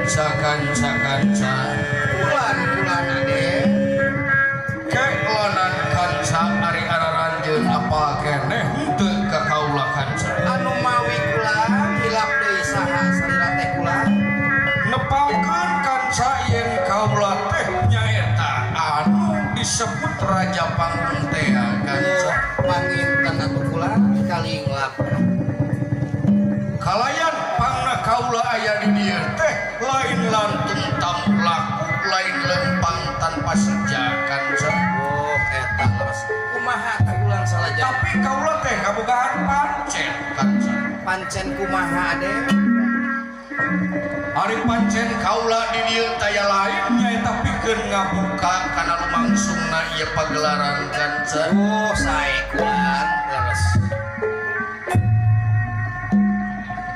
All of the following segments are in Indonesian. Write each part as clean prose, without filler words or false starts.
kanca bulan ade keulanan kanca ari araranjeun apa keneh teu ka kaula kanca anu mawi kula hilap deui saha salira teh kula nepakeun kanca yen kaula teh nyaeta anu disebut raja panguntea kanca panginten atuh kula kalinglap kalayan pangna kaula aya di dieu teh lain lantung tamlaku lain lempang tanpa sejak kanca oh eta leres kumaha kagulan salaja tapi kaula teh kabogaan pancen kanca pancen kumaha ade ari pancen kaula di dieu taya lain nyaeta pikeun ngabuka kana lumangsungna ieu pagelaran kanca oh sae kulan leres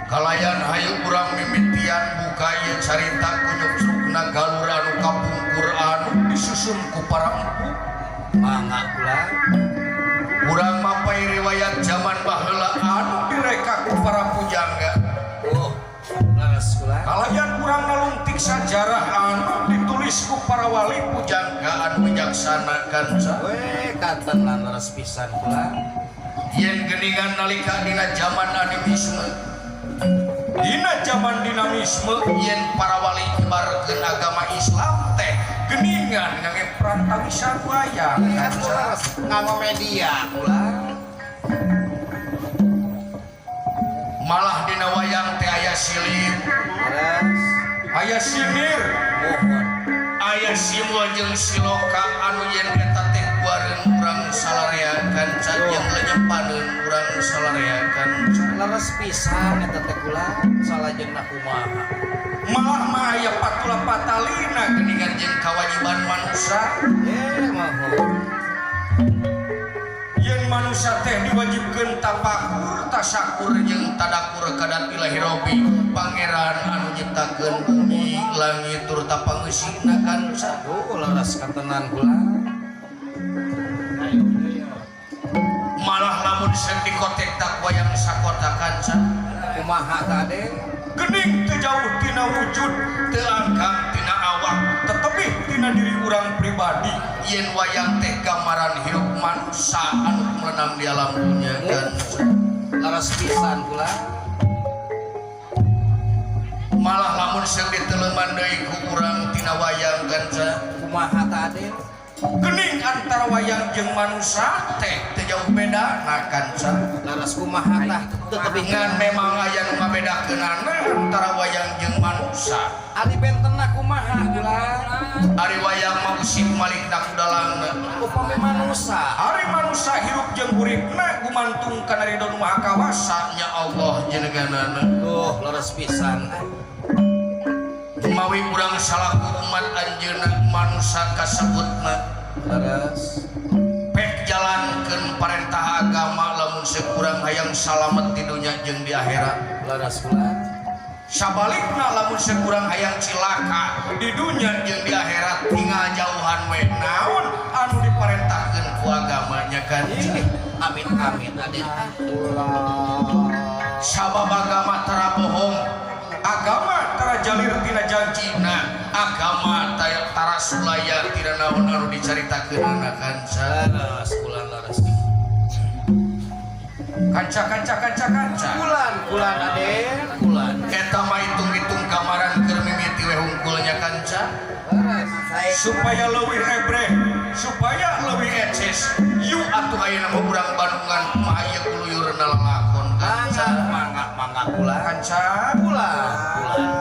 kalayan hayu urang mimitian buka ieu carita kunyuk-nyukna galur anu kapungkur anu disusun ku para empu mangga kula urang mapai riwayat zaman baheula anu direka ku para pujangga oh leres kula kalayan urang nalungtik sajarah anu ditulis ku para wali pujangga anu bijaksana kanca we katenan leres pisan kula yen geuningan nalika dina zaman animisme dina zaman dinamisme yen para wali nyebarkeun agama Islam teh geuningan ngangge prantawisan wayang nganggo media kula malah dina wayang teh aya silih leres aya sinir mohon aya simul jeung siloka anu yen eta teh kuareun urang salarea kanca jeung lenyepaneun urang salarea kanca leres pisan eta teh kula salajengna kumaha malah mah aya patula patalina geuningan jeung kawajiban manusia mohon yen manusia teh diwajibkeun tafakur tasakur jeung tadakur kadat ilahi robbi pangeran anu nyiptakeun bumi langit tur tapangeusina kanca oh leres katenan kula malah lamun sen dikotek tak wayang sakota kanca kumaha tade geuning teu jauh tina wujud teu angkang tina awak tetapi tina diri urang pribadi yen wayang teh gambaran hirup manusia anu melenang di alam dunia kanca leres pisan kula malah lamun sen diteuleman deui ku urang tina wayang kanca kumaha tade geuning antara wayang jeung manusia teh teu jauh beda na kanca leres kumaha tah tetapi ngan memang aya nu ngabedakeunana antara wayang jeung manusia ari bentenna kumaha kula ari wayang mah usip malikna ku dalangna upami manusia ari manusia hirup jeung uripna gumantung kana ridho Nu Maha Kawasa nya Allah jenenganana duh leres pisan mawi urang salaku umat anjeunna manusia kasebutna leres pek jalankeun parentah agama lamun sekurang hayang salamet di dunya jeung di akhirat leres kula sabalikna lamun sekurang hayang cilaka di dunya jeung di akhirat tinggal jauhan we naon anu diparentahkeun ku agamanya kan amin amin ade sabab agama tara bohong agama tara jalir tina janjina agama tara sulaya tina naon anu dicaritakeunna kanca leres kula leres kanca kulan ade kulan eta mah hitung-hitung kamaran keur mimiti we hungkulnya kanca leres sae supaya leuwih ebreh supaya leuwih eces yu atuh ayeuna mah urang Bandungan mah aya kuluyurna lalakon kanca mangga kula kanca kulan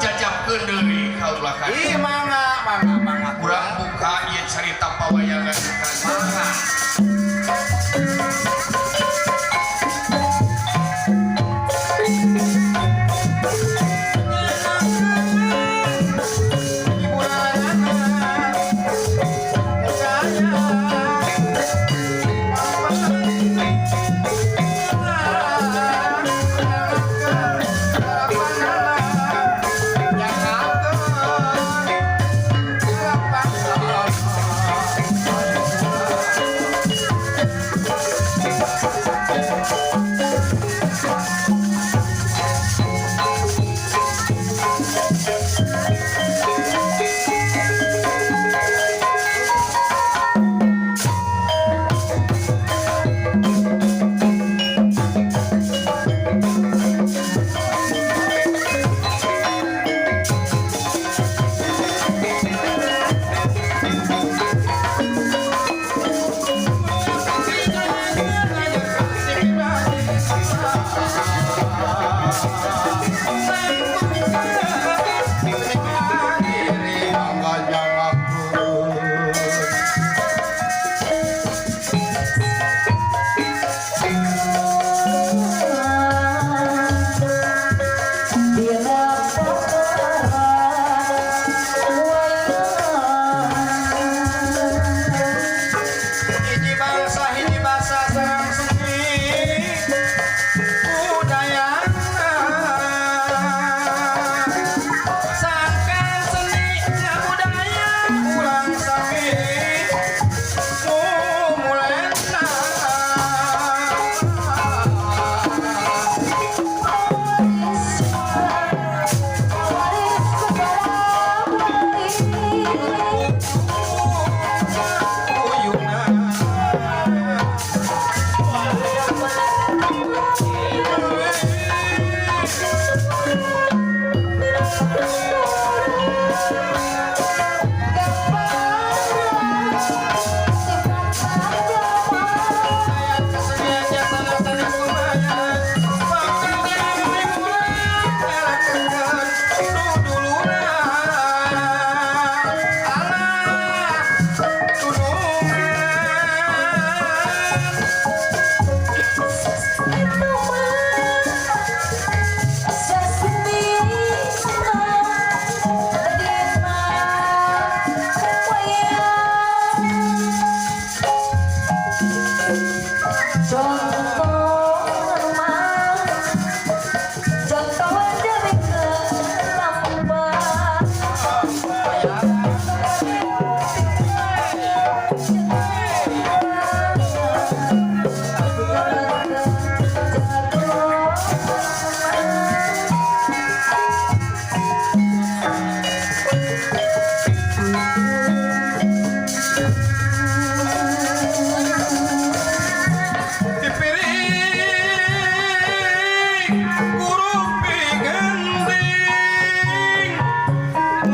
jajabkeun deui kaula kanca ih mangga urang buka ieu carita pawayangan kanca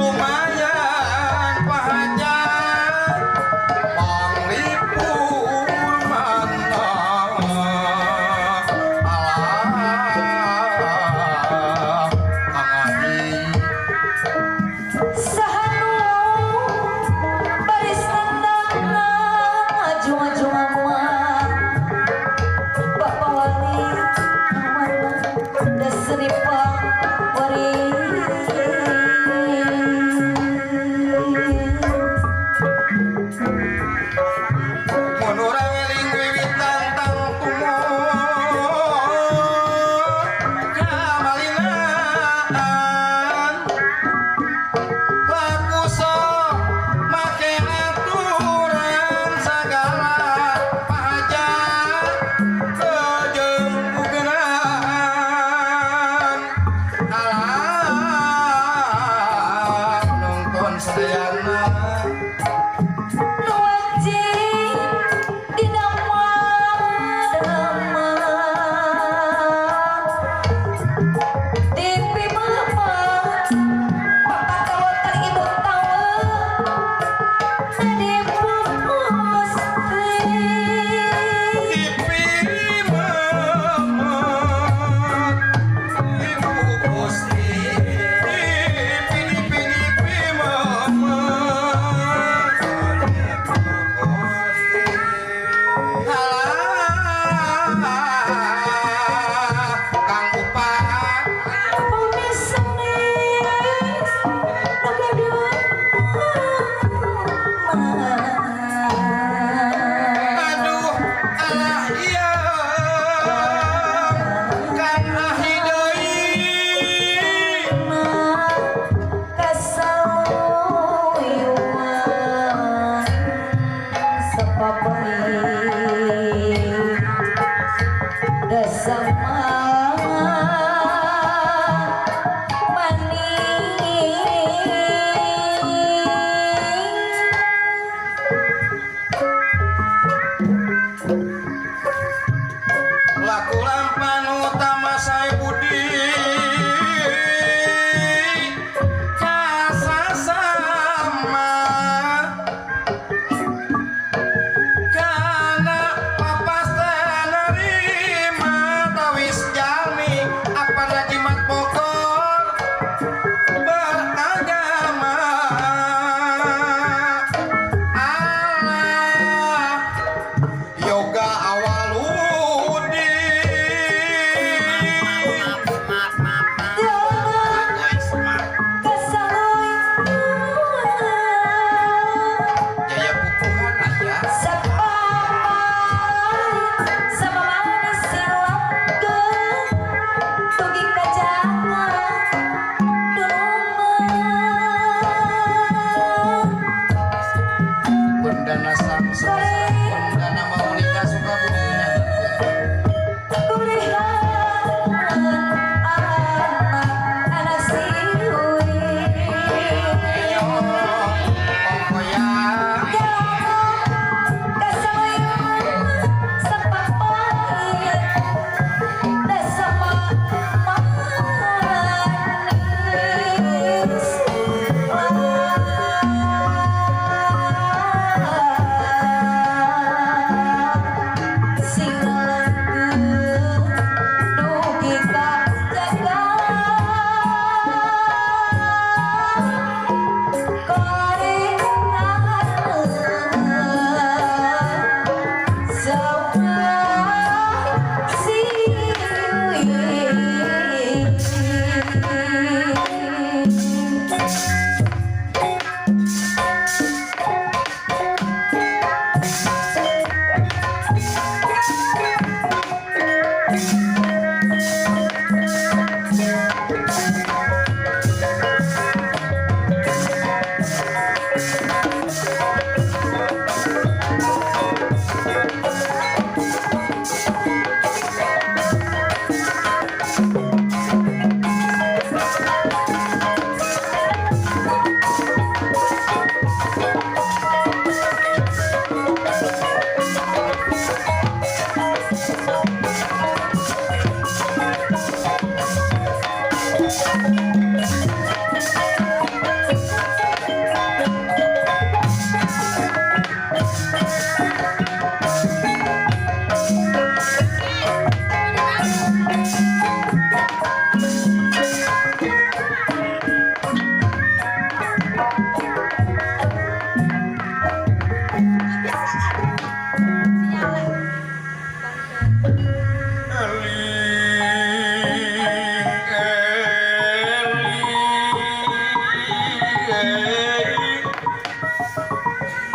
lumayan pahajan panglipur mana alah angadi Sahanu baris nandangna maju-maju mah Bapak Wali mana dasripang waris mun urang eling wiwit tantang tumor kamalinaan laku sok make aturan sagala pahajan kejeung bugeunaan alah nonton sadayana nu wajib dina madama Depi mama Bapak kawotan ibu tawa Nade pupus Ipi mamat Ibu Gusti Ipi mamat Halah Kang Upat Pumisanis Nagadua Aduh alah iya Kan ahi deui Kasaluyuan Sapapari Dasama laku lampan utama saya budi kasasama kana papas teh nerima tawis jalmi apa najimat pokok beragama Allah yoga awaludi jaya pupuhan aya bendana samsung bendana maulika suka budinya ayo pokoknya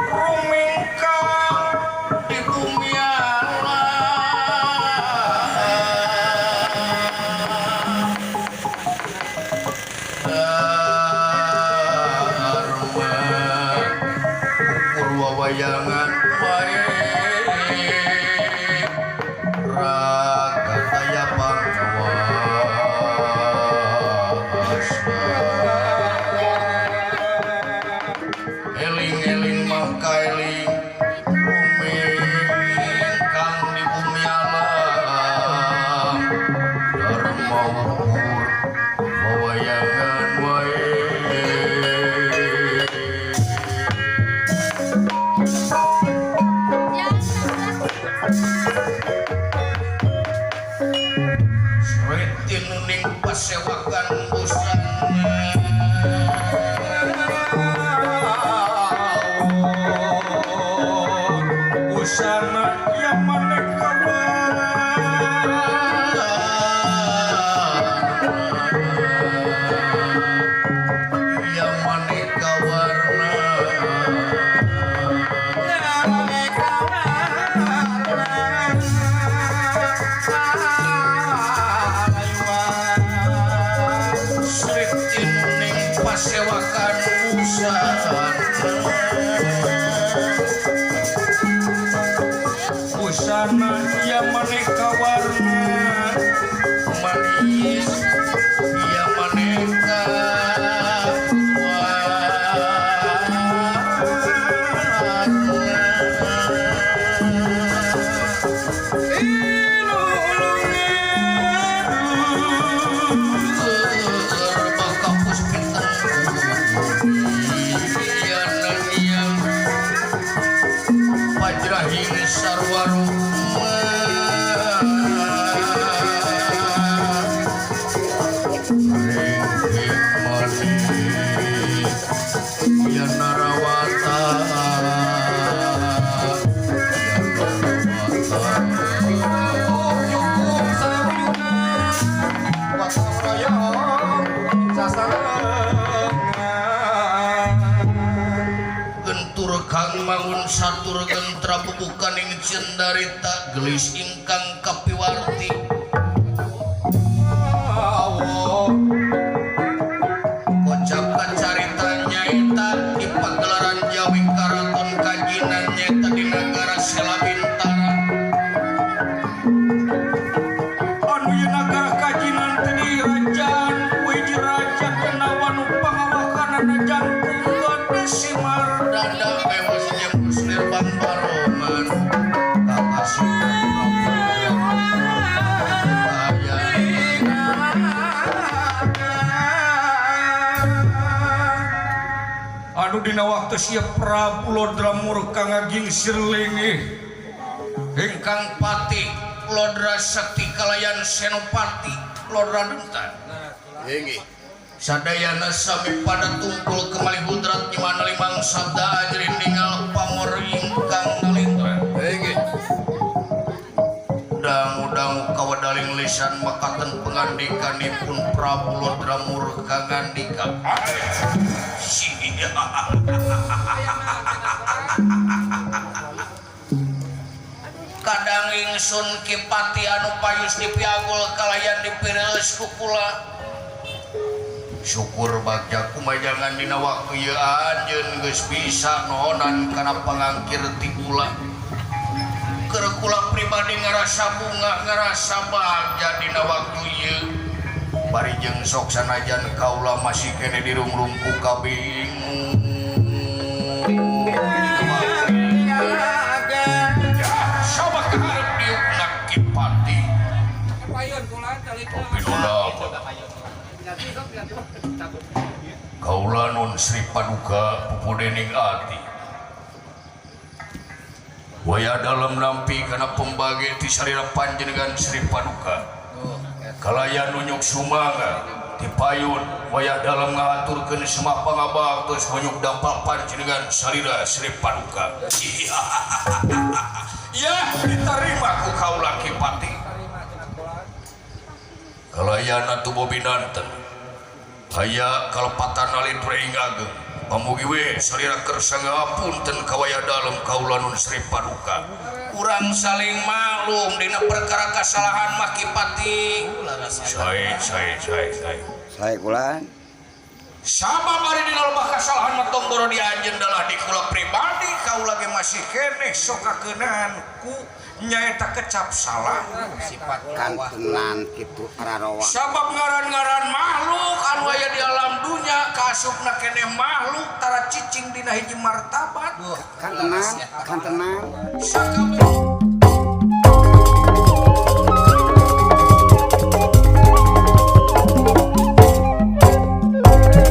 rumingkang di bumi Dharma Purwawayangan wae raga daya pangawasa eling-eling mangkailing rumingkang di bumi alam Dharma Purwawayangan wae Tinuning pasewakan busan busana yang maneka yang maneka warna Srit tinuning pasewakan busana yang maneka warna manis yang maneka Pajrahin sarwaru yang narawata gentur kang mangun satur gentra bubukaning cendarita gelis ingkang kapiwarti kocap kacarita nyaita di pagelaran Jawi Karaton Kajinan nyaita di negara Sela Bintara anu ieu nagara Kajinan teh di Rajaan Wiji Raja kenawan pangawakanana jangkung gede Simar danda mewas jeung Muslir Bang Baroman kakasih anu dina waktu sia Prabu Lodra Murka ngagingsir leungih ingkang pati Lodra Sakti kalayan Senopati Lodra Duntan inggih sadayana sami pada tungkul kemali hudrat dimana limang sabda ajrin ningal pamor ingkang nalindra inggih dangu-dangu kawadaling lisan makaten pengandikanipun Prabu Lodra Murka ngandika kadang ingsun Kipati anu payus dipiagul kalayan dipireus ku kula syukur bagja kumajangan dina waktu ieu anjeun geus bisa nohonan kana pangangkir ti kula keur kula pribadi ngarasa bunga ngarasa bagja dina waktu ieu bari jeung sok sanajan kaula masih kene dirungrum ku kabingung sabak hareup diukna Kipati topi dodap kaula nun Sri Paduka pupudening ati waya dalam nampi kana pembage ti sarira panjenengan Sri Paduka kalayan nunyuk sumanga ti payun waya dalam ngaturkeun semua pangabaktos nunyuk dampal panjenengan sarira Sri Paduka ya diterima ku kaula Kipati kalayan atuh bobinanten aya kalepatan alit reing ageng pamugi we salira kersa ngapunten kawaya dalem kaula nun Sri Paduka urang saling maklum dina perkara kasalahan makipati saya Saya kula sabab ari dina lobah kasalahan matong boro dianjeun dalah di kula pribadi kaula ge masih keneh sok kakeunaan ku nyaeta kecap salah sifat kantenan kitu rarawa. sabab ngaran-ngaran makhluk anu aya di alam dunya kasupna keneh makhluk tara cicing dina hiji martabat Kantenan sakabeh